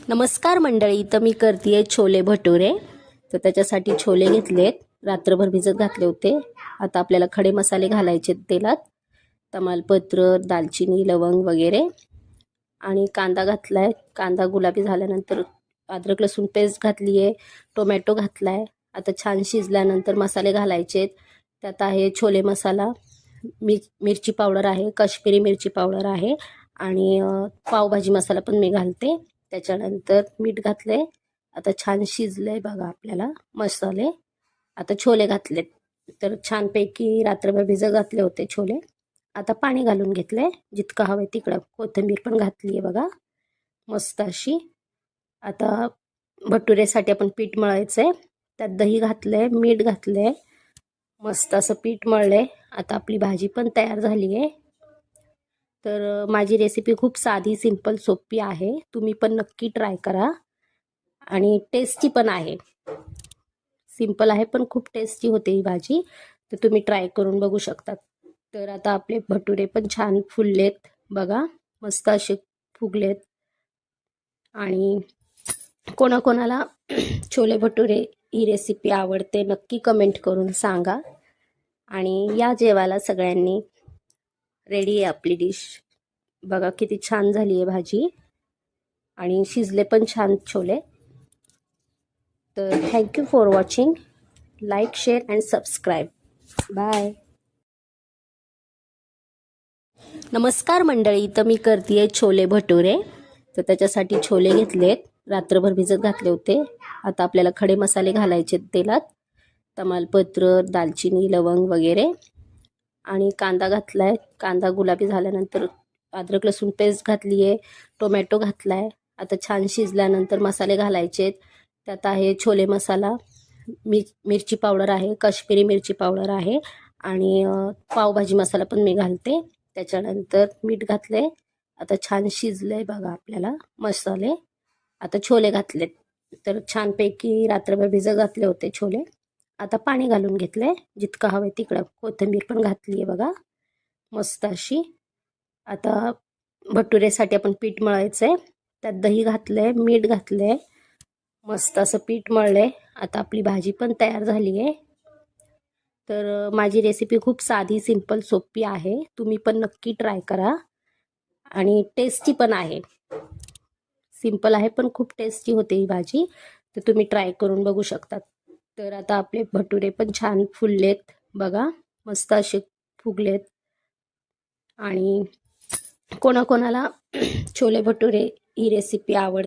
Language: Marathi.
नमस्कार मंडळी, तर मी करते छोले भटुरे. तर त्याच्यासाठी छोले घेतलेत, रात्रभर भिजत घातले होते. आता आपल्याला खडे मसाले घालायचे तेलात, तमालपत्र, दालचिनी, लवंग वगैरे, आणि कांदा घातलाय. कांदा गुलाबी झाल्यानंतर अद्रक लसूण पेस्ट घातली आहे, टोमॅटो घातलाय. आता छान शिजल्यानंतर मसाले घालायचे. त्यात आहे छोले मसाला, मिरची पावडर आहे, काश्मीरी मिरची पावडर आहे, आणि पावभाजी मसाला पण मी घालते. त्याच्यानंतर मीठ घातले. आता छान शिजलंय बघा आपल्याला मसाले. आता छोले घातलेत. तर छानपैकी रात्रभर भिजत घातले होते छोले. आता पाणी घालून घेतले जितकं हवं तिकडं. कोथिंबीर पण घातली आहे बघा मस्त अशी. आता भटुरेसाठी आपण पीठ मळायचंय. त्यात दही घातलंय, मीठ घातलंय, मस्त असं पीठ मळलंय. आता आपली भाजी पण तयार झाली आहे. तर माझी रेसिपी खूप साधी, सिंपल, सोपी आहे. तुम्ही पण नक्की ट्राय करा, आणि टेस्टी पण आहे. सिंपल आहे पण खूप टेस्टी होते ही भाजी. तर तुम्ही ट्राय करून बघू शकता. तर आता आपले भटुरे पण छान फुललेत बघा, मस्त असे फुगलेत. आणि कोणाकोणाला छोले भटुरे ही रेसिपी आवडते नक्की कमेंट करून सांगा. आणि या जेवायला सगळ्यांनी. रेडी आहे आपली डिश. बघा किती छान झाली आहे भाजी, आणि शिजले पण छान छोले. तर thank you for watching. Like, share and subscribe. Bye. नमस्कार मंडळी, तर मी करते छोले भटुरे. तर त्याच्यासाठी छोले घेतलेत, रात्रभर भिजत घातले होते. आता आपल्याला खडे मसाले घालायचे तेलात, तमालपत्र, दालचिनी, लवंग वगैरे, आणि कांदा घातलाय. कांदा गुलाबी झाल्यानंतर अद्रक लसूण पेस्ट घातली आहे, टोमॅटो घातलाय. आता छान शिजल्यानंतर मसाले घालायचे. त्यात आहे छोले मसाला, मिरची पावडर आहे, काश्मीरी मिरची पावडर आहे, आणि पावभाजी मसाला पण मी घालते. त्याच्यानंतर मीठ घातले. आता छान शिजलंय बघा आपल्याला मसाले. आता छोले घातलेत. तर छानपैकी रात्रभर भिजत घातले होते छोले. आता पाणी घालून घेतले जितकं हवं तिकडं. कोथिंबीर पण घातली आहे बघा मस्त अशी. आता भटुरेसाठी आपण पीठ मळायचंय. त्यात दही घातलंय, मीठ घातलंय, मस्त असं पीठ मळलंय. आता आपली भाजी पण तयार झाली आहे. तर माझी रेसिपी खूप साधी, सिंपल, सोपी आहे. तुम्ही पण नक्की ट्राय करा, आणि टेस्टी पण आहे. सिंपल आहे पण खूप टेस्टी होते ही भाजी. तर तुम्ही ट्राय करून बघू शकता. तर आता आपले भटुरे पण छान फुललेत बघा, मस्त असे फुगलेत. आणि कोणाकोणाला छोले भटुरे ही रेसिपी आवडते